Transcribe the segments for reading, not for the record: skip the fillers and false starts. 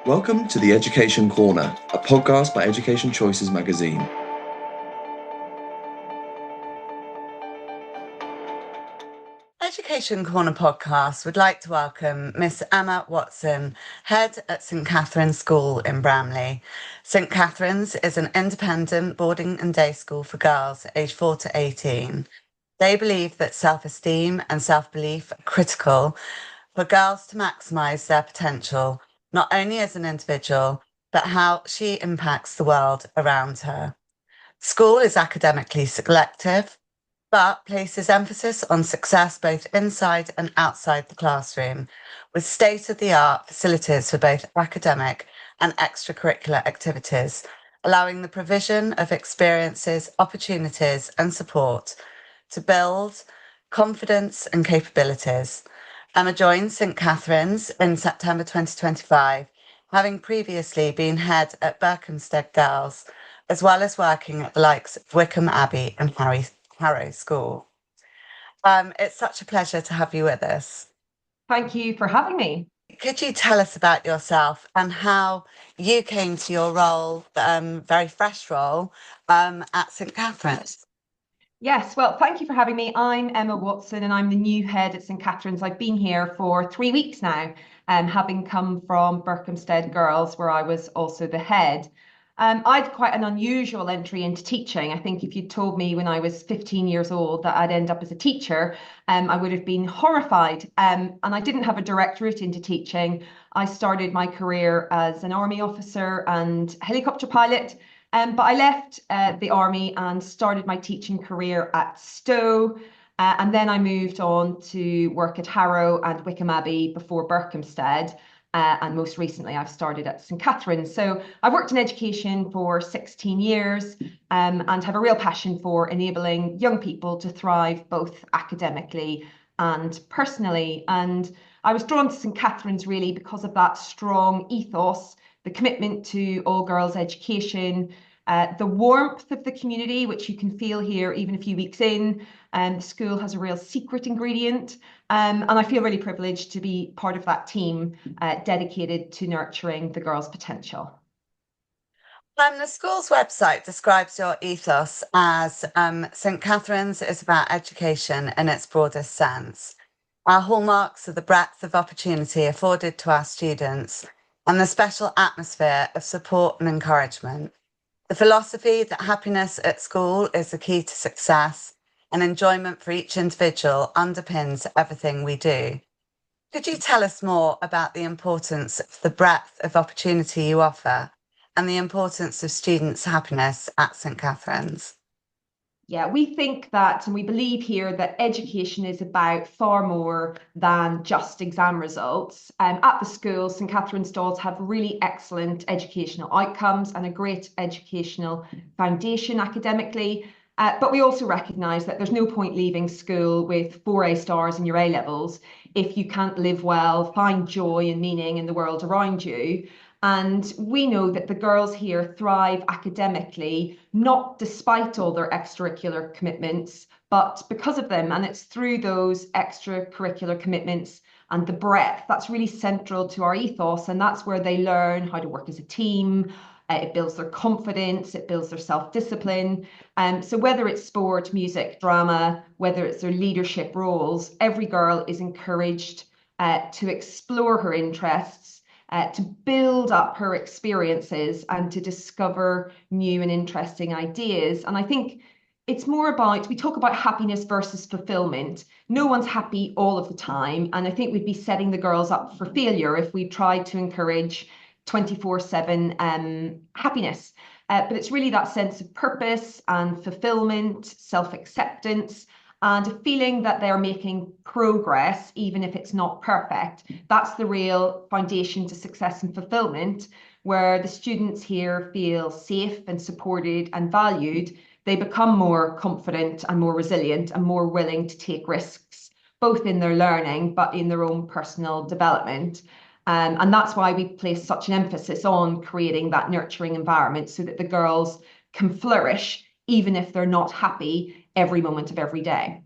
Welcome to the Education Corner, a podcast by Education Choices magazine. Education Corner podcast would like to welcome Miss Emma Watson, head at St Catherine's School in Bramley. St Catherine's is an independent boarding and day school for girls aged 4 to 18. They believe that self-esteem and self-belief are critical for girls to maximise their potential, not only as an individual, but how she impacts the world around her. School is academically selective, but places emphasis on success both inside and outside the classroom, with state-of-the-art facilities for both academic and extracurricular activities, allowing the provision of experiences, opportunities, and support to build confidence and capabilities. Emma joined St Catherine's in September 2025, having previously been head at Berkhamsted Girls, as well as working at the likes of Wickham Abbey and Harrow School. It's such a pleasure to have you with us. Thank you for having me. Could you tell us about yourself and how you came to your role, very fresh role, at St Catherine's? Yes, well, thank you for having me. I'm Emma Watson and I'm the new head at St Catherine's. I've been here for 3 weeks now, having come from Berkhamsted Girls, where I was also the head. I had quite an unusual entry into teaching. I think if you'd told me when I was 15 years old that I'd end up as a teacher, I would have been horrified. And I didn't have a direct route into teaching. I started my career as an army officer and helicopter pilot. But I left the army and started my teaching career at Stowe. And then I moved on to work at Harrow and Wickham Abbey before Berkhamsted. And most recently, I've started at St Catherine's. So I've worked in education for 16 years and have a real passion for enabling young people to thrive both academically and personally. And I was drawn to St Catherine's really because of that strong ethos, the commitment to all girls education, the warmth of the community, which you can feel here even a few weeks in. The school has a real secret ingredient. And I feel really privileged to be part of that team dedicated to nurturing the girls' potential. The school's website describes your ethos as St Catherine's is about education in its broadest sense. Our hallmarks are the breadth of opportunity afforded to our students and the special atmosphere of support and encouragement. The philosophy that happiness at school is the key to success and enjoyment for each individual underpins everything we do. Could you tell us more about the importance of the breadth of opportunity you offer and the importance of students' happiness at St Catherine's? Yeah, we think that, and we believe here that education is about far more than just exam results. At the school, St Catherine's does have really excellent educational outcomes and a great educational foundation academically. But we also recognise that there's no point leaving school with 4 A stars in your A levels if you can't live well, find joy and meaning in the world around you. And we know that the girls here thrive academically, not despite all their extracurricular commitments, but because of them. And it's through those extracurricular commitments and the breadth that's really central to our ethos. And that's where they learn how to work as a team. It builds their confidence, it builds their self-discipline. So whether it's sport, music, drama, whether it's their leadership roles, every girl is encouraged to explore her interests, to build up her experiences and to discover new and interesting ideas. And I think it's more about, we talk about happiness versus fulfillment. No one's happy all of the time. And I think we'd be setting the girls up for failure if we tried to encourage 24/7 happiness. But it's really that sense of purpose and fulfillment, self-acceptance, and a feeling that they're making progress, even if it's not perfect. That's the real foundation to success and fulfillment, where the students here feel safe and supported and valued. They become more confident and more resilient and more willing to take risks, both in their learning, but in their own personal development. And that's why we place such an emphasis on creating that nurturing environment so that the girls can flourish, even if they're not happy every moment of every day.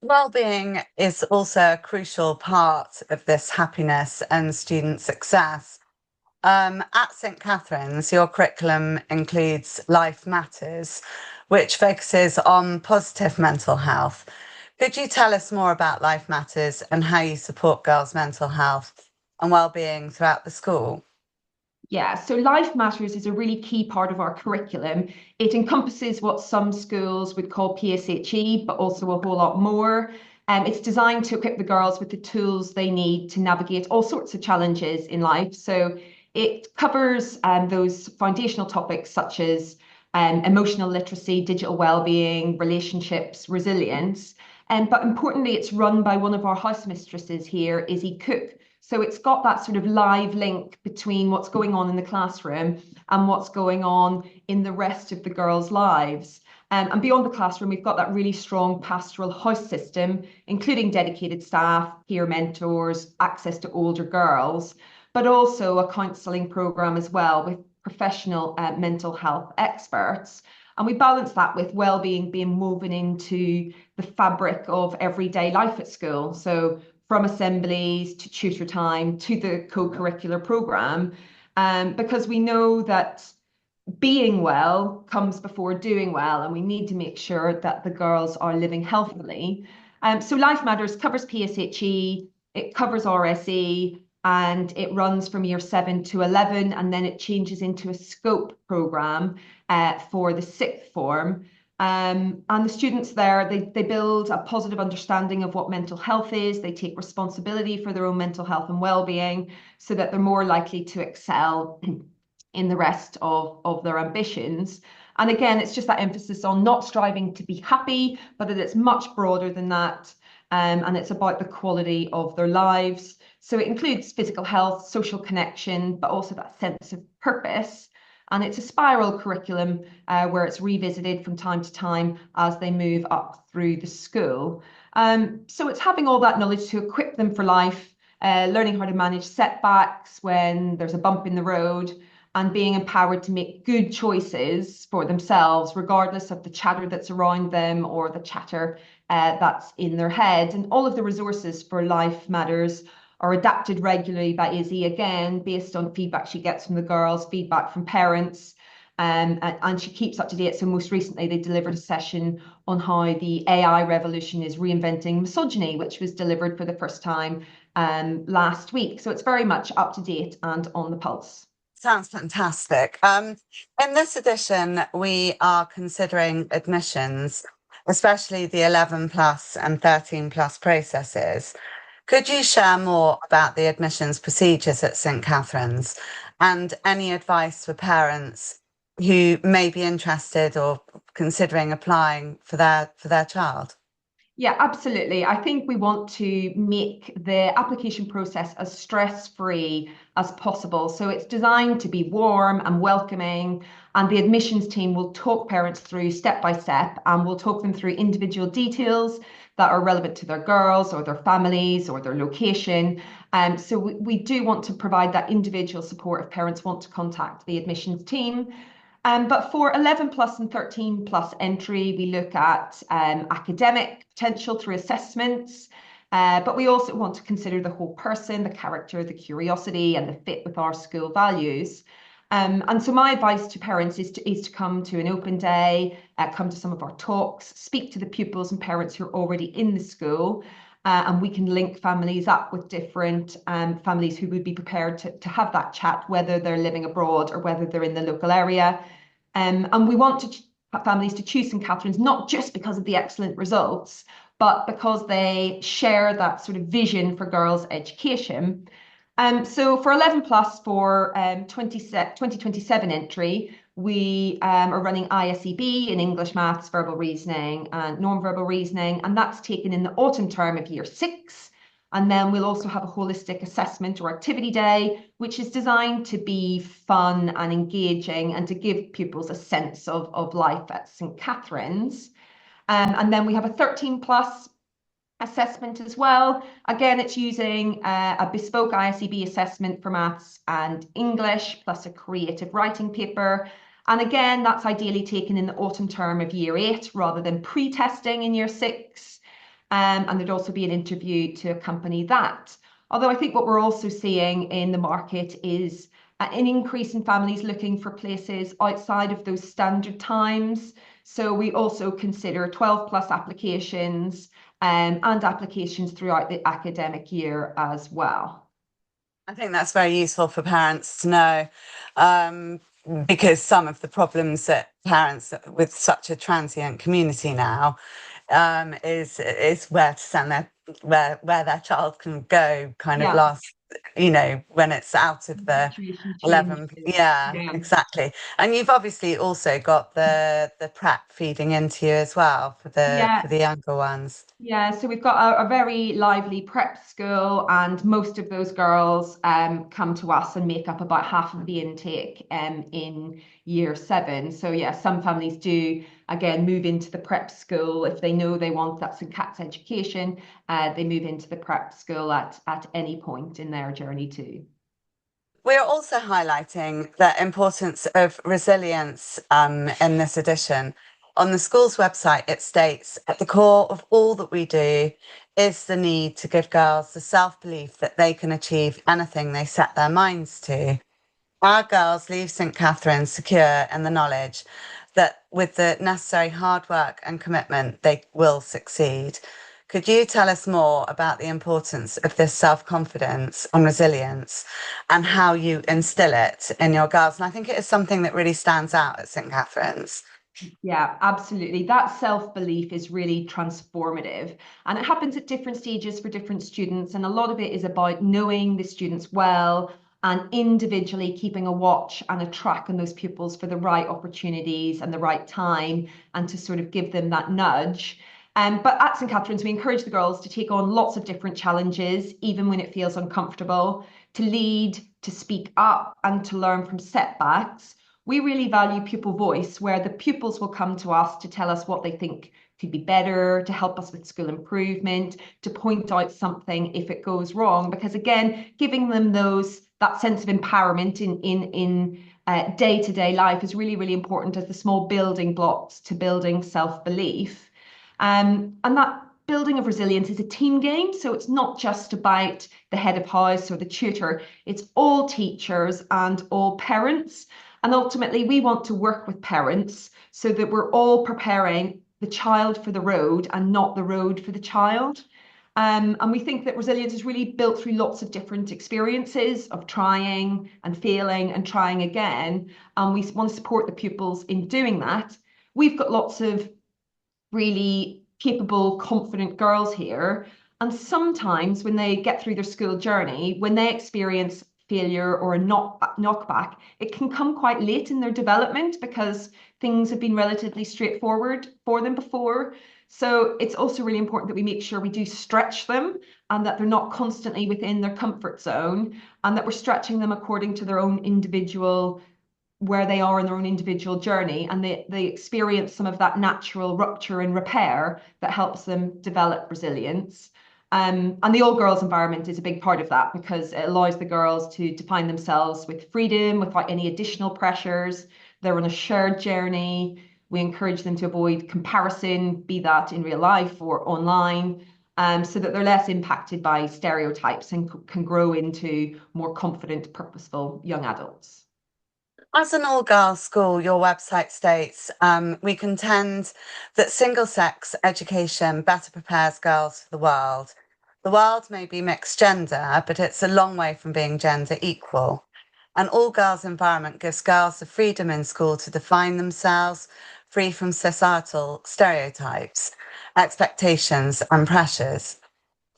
Well-being is also a crucial part of this happiness and student success. At St Catherine's, your curriculum includes Life Matters, which focuses on positive mental health. Could you tell us more about Life Matters and how you support girls' mental health and well-being throughout the school? Yeah, so Life Matters is a really key part of our curriculum. It encompasses what some schools would call PSHE, but also a whole lot more. It's designed to equip the girls with the tools they need to navigate all sorts of challenges in life. So it covers those foundational topics such as emotional literacy, digital well-being, relationships, resilience. But importantly, it's run by one of our house mistresses here, Izzy Cook. So it's got that sort of live link between what's going on in the classroom and what's going on in the rest of the girls' lives. And beyond the classroom, we've got that really strong pastoral house system, including dedicated staff, peer mentors, access to older girls, but also a counselling programme as well with professional mental health experts. And we balance that with well-being being woven into the fabric of everyday life at school. So from assemblies to tutor time to the co-curricular programme, because we know that being well comes before doing well, and we need to make sure that the girls are living healthily. So Life Matters covers PSHE, it covers RSE, and it runs from year 7 to 11, and then it changes into a scope programme for the sixth form. And the students there, they build a positive understanding of what mental health is. They take responsibility for their own mental health and well-being so that they're more likely to excel in the rest of their ambitions. And again, it's just that emphasis on not striving to be happy, but that it's much broader than that. And it's about the quality of their lives. So it includes physical health, social connection, but also that sense of purpose. And it's a spiral curriculum where it's revisited from time to time as they move up through the school. So it's having all that knowledge to equip them for life, learning how to manage setbacks when there's a bump in the road, and being empowered to make good choices for themselves, regardless of the chatter that's around them or the chatter that's in their head. And all of the resources for Life Matters are adapted regularly by Izzy, again, based on feedback she gets from the girls, feedback from parents, and she keeps up to date. So most recently, they delivered a session on how the AI revolution is reinventing misogyny, which was delivered for the first time last week. So it's very much up to date and on the pulse. Sounds fantastic. In this edition, we are considering admissions, especially the 11 plus and 13 plus processes. Could you share more about the admissions procedures at St Catherine's and any advice for parents who may be interested or considering applying for their child? Yeah, absolutely. I think we want to make the application process as stress-free as possible. So it's designed to be warm and welcoming, and the admissions team will talk parents through step by step, and we'll talk them through individual details that are relevant to their girls or their families or their location. So we do want to provide that individual support if parents want to contact the admissions team. But for 11 plus and 13 plus entry, we look at academic potential through assessments, but we also want to consider the whole person, the character, the curiosity, and the fit with our school values. And so my advice to parents is to come to an open day, come to some of our talks, speak to the pupils and parents who are already in the school, and we can link families up with different families who would be prepared to have that chat, whether they're living abroad or whether they're in the local area. And we want families to choose St Catherine's, not just because of the excellent results, but because they share that sort of vision for girls' education. So for 11 plus for 2027 entry, we are running ISEB in English, maths, verbal reasoning, and non-verbal reasoning, and that's taken in the autumn term of year 6. And then we'll also have a holistic assessment or activity day, which is designed to be fun and engaging and to give pupils a sense of life at St Catherine's. And then we have a 13 plus assessment as well. Again, it's using a bespoke ISEB assessment for maths and English, plus a creative writing paper. And again, that's ideally taken in the autumn term of year 8 rather than pre-testing in year 6. and there'd also be an interview to accompany that. Although I think what we're also seeing in the market is an increase in families looking for places outside of those standard times. So we also consider 12 plus applications and applications throughout the academic year as well. I think that's very useful for parents to know, because some of the problems that parents with such a transient community now is where to send where their child can go kind of Yeah. last, when it's out of the Situation 11. changes. Yeah, Yeah. exactly. And you've obviously also got the prep feeding into you as well for Yeah. the younger ones. Yeah, so we've got a very lively prep school, and most of those girls come to us and make up about half of the intake in year 7. So yeah, some families do again move into the prep school if they know they want that St. Cat's education. They move into the prep school at any point in their journey too. We're also highlighting the importance of resilience in this edition. On the school's website, it states at the core of all that we do is the need to give girls the self-belief that they can achieve anything they set their minds to. Our girls leave St. Catherine's secure in the knowledge that with the necessary hard work and commitment, they will succeed. Could you tell us more about the importance of this self-confidence and resilience and how you instill it in your girls? And I think it is something that really stands out at St. Catherine's. Yeah, absolutely. That self-belief is really transformative, and it happens at different stages for different students. And a lot of it is about knowing the students well and individually keeping a watch and a track on those pupils for the right opportunities and the right time, and to sort of give them that nudge. But at St. Catherine's, we encourage the girls to take on lots of different challenges, even when it feels uncomfortable, to lead, to speak up, and to learn from setbacks. We really value pupil voice, where the pupils will come to us to tell us what they think could be better, to help us with school improvement, to point out something if it goes wrong. Because again, giving them that sense of empowerment in day-to-day life is really, really important as the small building blocks to building self-belief. And that building of resilience is a team game. So it's not just about the head of house or the tutor, it's all teachers and all parents. And ultimately, we want to work with parents so that we're all preparing the child for the road and not the road for the child. And we think that resilience is really built through lots of different experiences of trying and failing and trying again. And we want to support the pupils in doing that. We've got lots of really capable, confident girls here. And sometimes when they get through their school journey, when they experience failure or a knockback, it can come quite late in their development because things have been relatively straightforward for them before. So it's also really important that we make sure we do stretch them and that they're not constantly within their comfort zone, and that we're stretching them according to their own individual, where they are in their own individual journey, and they experience some of that natural rupture and repair that helps them develop resilience. And the all girls environment is a big part of that because it allows the girls to define themselves with freedom without any additional pressures. They're on a shared journey. We encourage them to avoid comparison, be that in real life or online, so that they're less impacted by stereotypes and can grow into more confident, purposeful young adults. As an all-girls school, your website states, we contend that single-sex education better prepares girls for the world. The world may be mixed gender, but it's a long way from being gender equal. An all-girls environment gives girls the freedom in school to define themselves, free from societal stereotypes, expectations, and pressures.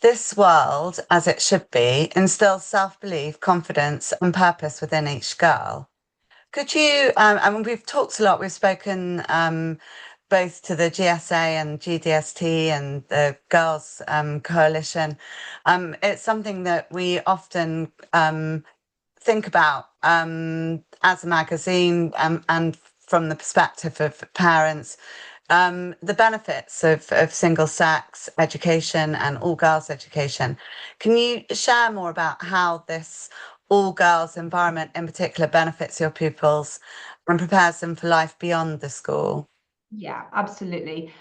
This world, as it should be, instills self-belief, confidence, and purpose within each girl. Could you, I mean, we've talked a lot, we've spoken both to the GSA and GDST and the Girls Coalition. It's something that we often think about as a magazine, and from the perspective of parents, the benefits of single sex education and all girls education. Can you share more about how this all girls environment in particular benefits your pupils and prepares them for life beyond the school? Yeah, absolutely.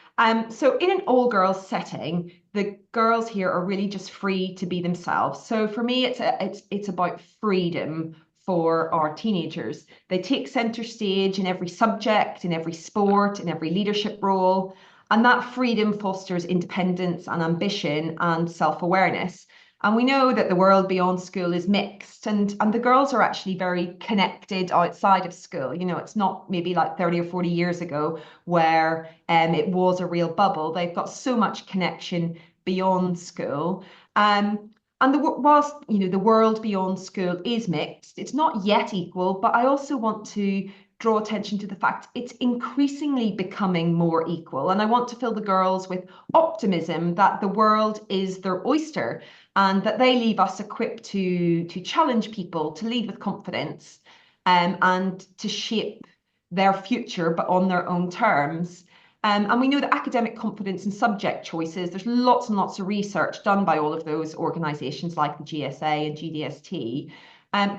So in an all girls setting, the girls here are really just free to be themselves. So for me, it's about freedom for our teenagers. They take center stage in every subject, in every sport, in every leadership role. And that freedom fosters independence and ambition and self-awareness. And we know that the world beyond school is mixed, and the girls are actually very connected outside of school. You know, it's not maybe like 30 or 40 years ago where it was a real bubble. They've got so much connection beyond school. And whilst, you know, the world beyond school is mixed, it's not yet equal, but I also want to draw attention to the fact it's increasingly becoming more equal. And I want to fill the girls with optimism that the world is their oyster and that they leave us equipped to challenge people, to lead with confidence, and to shape their future, but on their own terms. And we know that academic confidence and subject choices, there's lots and lots of research done by all of those organisations like the GSA and GDST.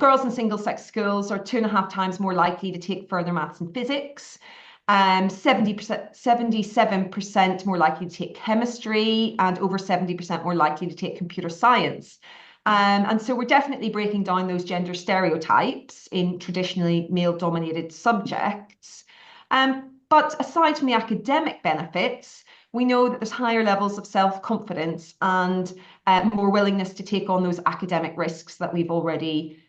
Girls in single-sex schools are 2.5 times more likely to take further maths and physics, 77% more likely to take chemistry, and over 70% more likely to take computer science. And so we're definitely breaking down those gender stereotypes in traditionally male-dominated subjects. But aside from the academic benefits, we know that there's higher levels of self-confidence and more willingness to take on those academic risks that we've already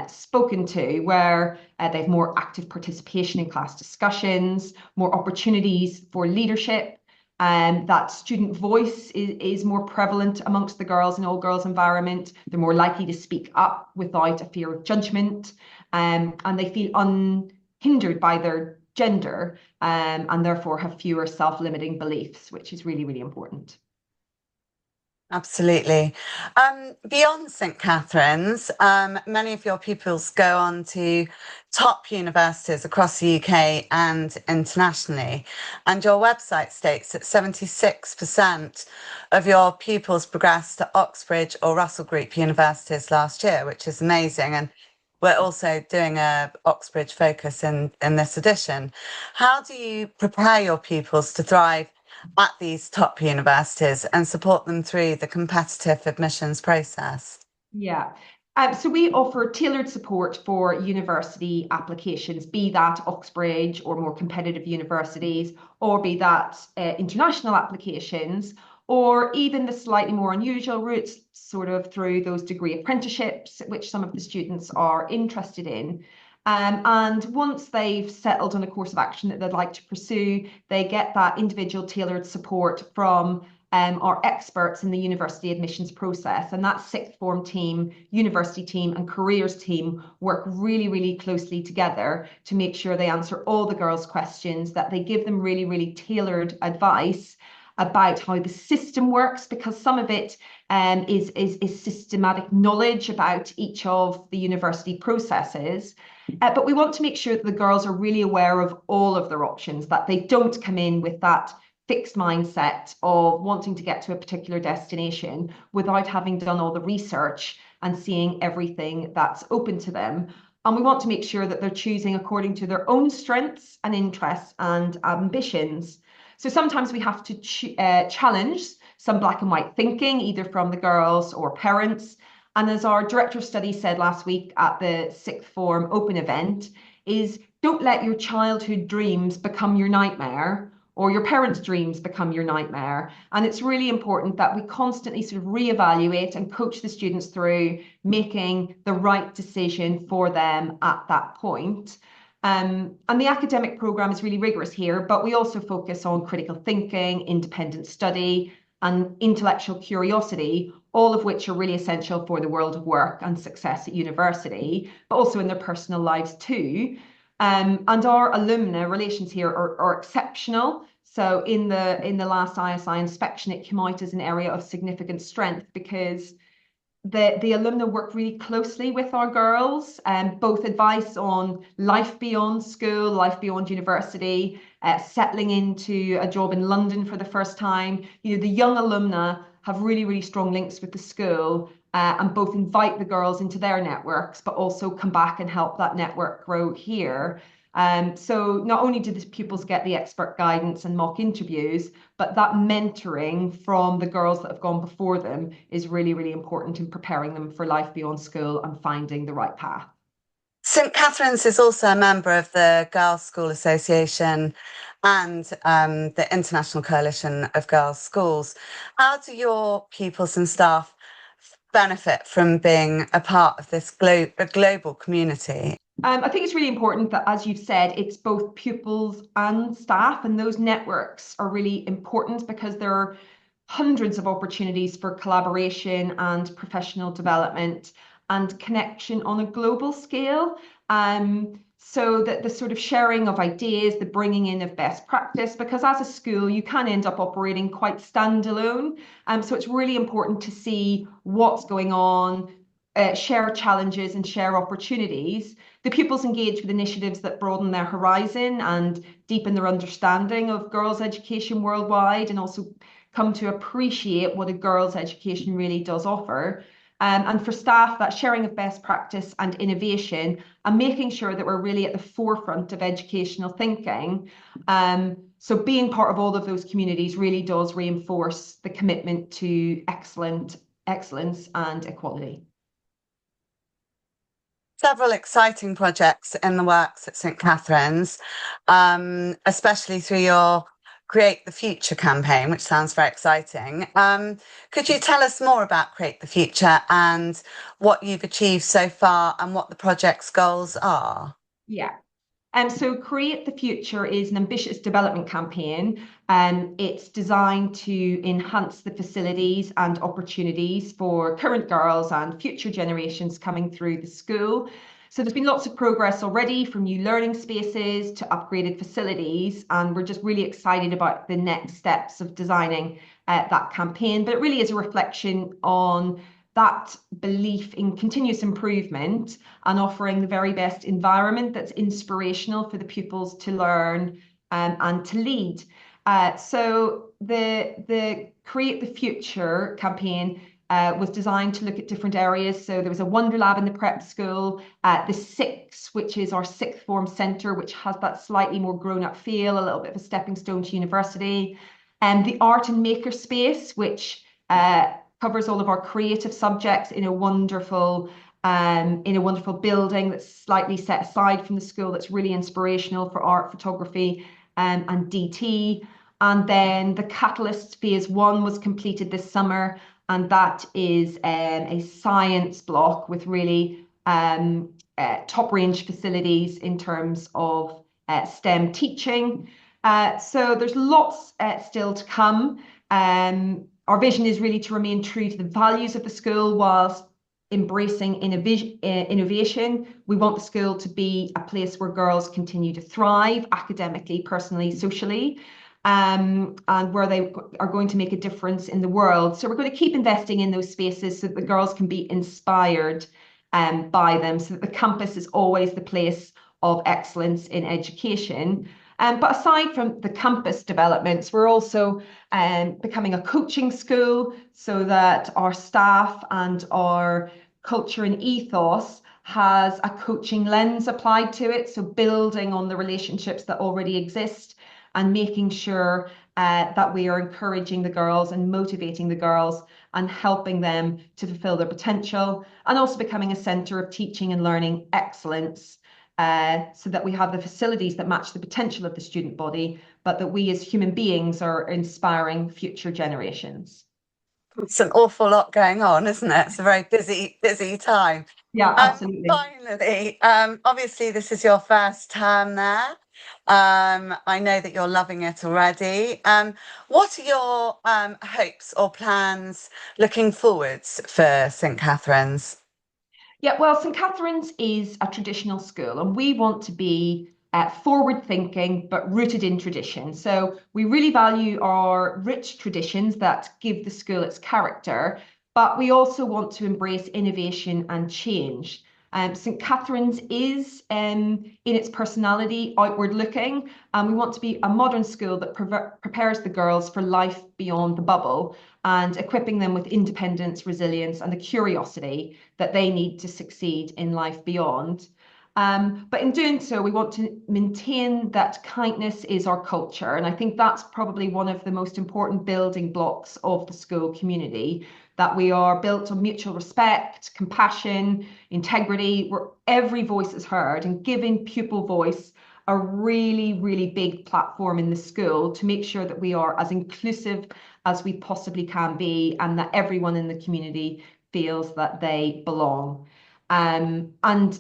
spoken to, where they have more active participation in class discussions, more opportunities for leadership, and that student voice is more prevalent amongst the girls in all girls environment. They're more likely to speak up without a fear of judgment, and they feel unhindered by their gender, and therefore have fewer self-limiting beliefs, which is really, really important. Absolutely. Beyond St Catherine's, many of your pupils go on to top universities across the UK and internationally. And your website states that 76% of your pupils progressed to Oxbridge or Russell Group universities last year, which is amazing. And we're also doing a Oxbridge focus in this edition. How do you prepare your pupils to thrive at these top universities and support them through the competitive admissions process? Yeah. So we offer tailored support for university applications, be that Oxbridge or more competitive universities, or be that international applications, or even the slightly more unusual routes, sort of through those degree apprenticeships, which some of the students are interested in. And once they've settled on a course of action that they'd like to pursue, they get that individual tailored support from our experts in the university admissions process. And that sixth form team, university team and careers team work really, really closely together to make sure they answer all the girls' questions, that they give them really, really tailored advice about how the system works, because some of it is systematic knowledge about each of the university processes. But we want to make sure that the girls are really aware of all of their options, that they don't come in with that fixed mindset of wanting to get to a particular destination without having done all the research and seeing everything that's open to them. And we want to make sure that they're choosing according to their own strengths and interests and ambitions. So sometimes we have to challenge some black and white thinking, either from the girls or parents. And as our director of studies said last week at the sixth form open event, is don't let your childhood dreams become your nightmare, or your parents' dreams become your nightmare. And it's really important that we constantly sort of reevaluate and coach the students through making the right decision for them at that point. And the academic programme is really rigorous here, but we also focus on critical thinking, independent study, and intellectual curiosity, all of which are really essential for the world of work and success at university, but also in their personal lives too. And our alumna relations here are exceptional. So in the last ISI inspection, it came out as an area of significant strength because the alumna work really closely with our girls, both advice on life beyond school, life beyond university, settling into a job in London for the first time. You know, the young alumna have really, really strong links with the school, and both invite the girls into their networks, but also come back and help that network grow here. So not only do the pupils get the expert guidance and mock interviews, but that mentoring from the girls that have gone before them is really, really important in preparing them for life beyond school and finding the right path. St Catherine's is also a member of the Girls' School Association and the International Coalition of Girls' Schools. How do your pupils and staff benefit from being a part of this global community? I think it's really important that, as you've said, it's both pupils and staff, and those networks are really important because there are hundreds of opportunities for collaboration and professional development and connection on a global scale. So that the sort of sharing of ideas, the bringing in of best practice, because as a school, you can end up operating quite standalone. So it's really important to see what's going on, share challenges and share opportunities. The pupils engage with initiatives that broaden their horizon and deepen their understanding of girls' education worldwide, and also come to appreciate what a girls' education really does offer. And for staff, that sharing of best practice and innovation, and making sure that we're really at the forefront of educational thinking. So being part of all of those communities really does reinforce the commitment to excellence and equality. Several exciting projects in the works at St Catherine's, especially through your Create the Future campaign, which sounds very exciting. Could you tell us more about Create the Future and what you've achieved so far and what the project's goals are? Yeah. So Create the Future is an ambitious development campaign. It's designed to enhance the facilities and opportunities for current girls and future generations coming through the school. So there's been lots of progress already, from new learning spaces to upgraded facilities, and we're just really excited about the next steps of designing that campaign. But it really is a reflection on that belief in continuous improvement and offering the very best environment that's inspirational for the pupils to learn and to lead. So the Create the Future campaign was designed to look at different areas. So there was a Wonder Lab in the prep school, the Six, which is our sixth form centre, which has that slightly more grown-up feel, a little bit of a stepping stone to university, and the Art and Maker Space, which covers all of our creative subjects in a wonderful building that's slightly set aside from the school, that's really inspirational for art, photography, and DT. And then the Catalyst Phase 1 was completed this summer, and that is a science block with really top range facilities in terms of STEM teaching. So there's lots still to come. Our vision is really to remain true to the values of the school whilst embracing innovation. We want the school to be a place where girls continue to thrive academically, personally, socially, and where they are going to make a difference in the world. So we're going to keep investing in those spaces so that the girls can be inspired by them, so that the campus is always the place of excellence in education. But aside from the campus developments, we're also becoming a coaching school so that our staff and our culture and ethos has a coaching lens applied to it. So building on the relationships that already exist and making sure that we are encouraging the girls and motivating the girls and helping them to fulfill their potential, and also becoming a centre of teaching and learning excellence. So that we have the facilities that match the potential of the student body, but that we as human beings are inspiring future generations. It's an awful lot going on, isn't it? It's a very busy time. Yeah, absolutely. Finally, obviously this is your first term there. I know that you're loving it already. What are your hopes or plans looking forwards for St Catherine's? Yeah, well, St Catherine's is a traditional school, and we want to be forward-thinking but rooted in tradition. So we really value our rich traditions that give the school its character, but we also want to embrace innovation and change. St Catherine's is, in its personality, outward-looking, and we want to be a modern school that prepares the girls for life beyond the bubble, and equipping them with independence, resilience, and the curiosity that they need to succeed in life beyond. But in doing so, we want to maintain that kindness is our culture. And I think that's probably one of the most important building blocks of the school community, that we are built on mutual respect, compassion, integrity, where every voice is heard, and giving pupil voice a really, really big platform in the school to make sure that we are as inclusive as we possibly can be, and that everyone in the community feels that they belong. And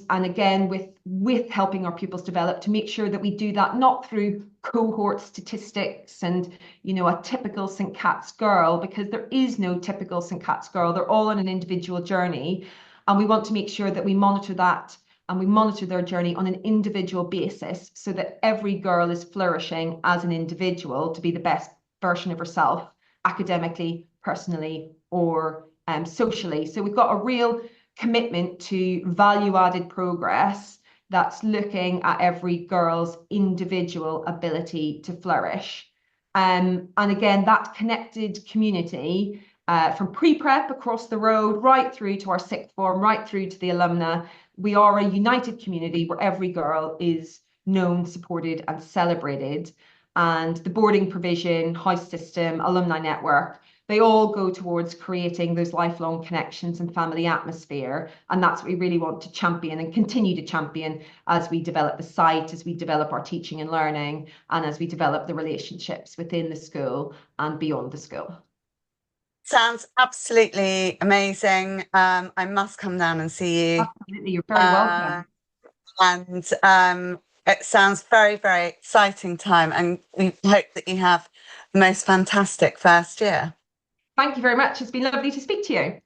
again, with helping our pupils develop, to make sure that we do that not through cohort statistics and, you know, a typical St. Cat's girl, because there is no typical St. Cat's girl. They're all on an individual journey, and we want to make sure that we monitor that, and we monitor their journey on an individual basis, so that every girl is flourishing as an individual to be the best version of herself, academically, personally, or socially. So we've got a real commitment to value-added progress that's looking at every girl's individual ability to flourish. And again, that connected community, from pre-prep across the road, right through to our sixth form, right through to the alumna, we are a united community where every girl is known, supported, and celebrated. And the boarding provision, house system, alumni network, they all go towards creating those lifelong connections and family atmosphere. And that's what we really want to champion and continue to champion as we develop the site, as we develop our teaching and learning, and as we develop the relationships within the school and beyond the school. Sounds absolutely amazing. I must come down and see you. Absolutely, you're very welcome. And it sounds very, very exciting time, and we hope that you have the most fantastic first year. Thank you very much. It's been lovely to speak to you.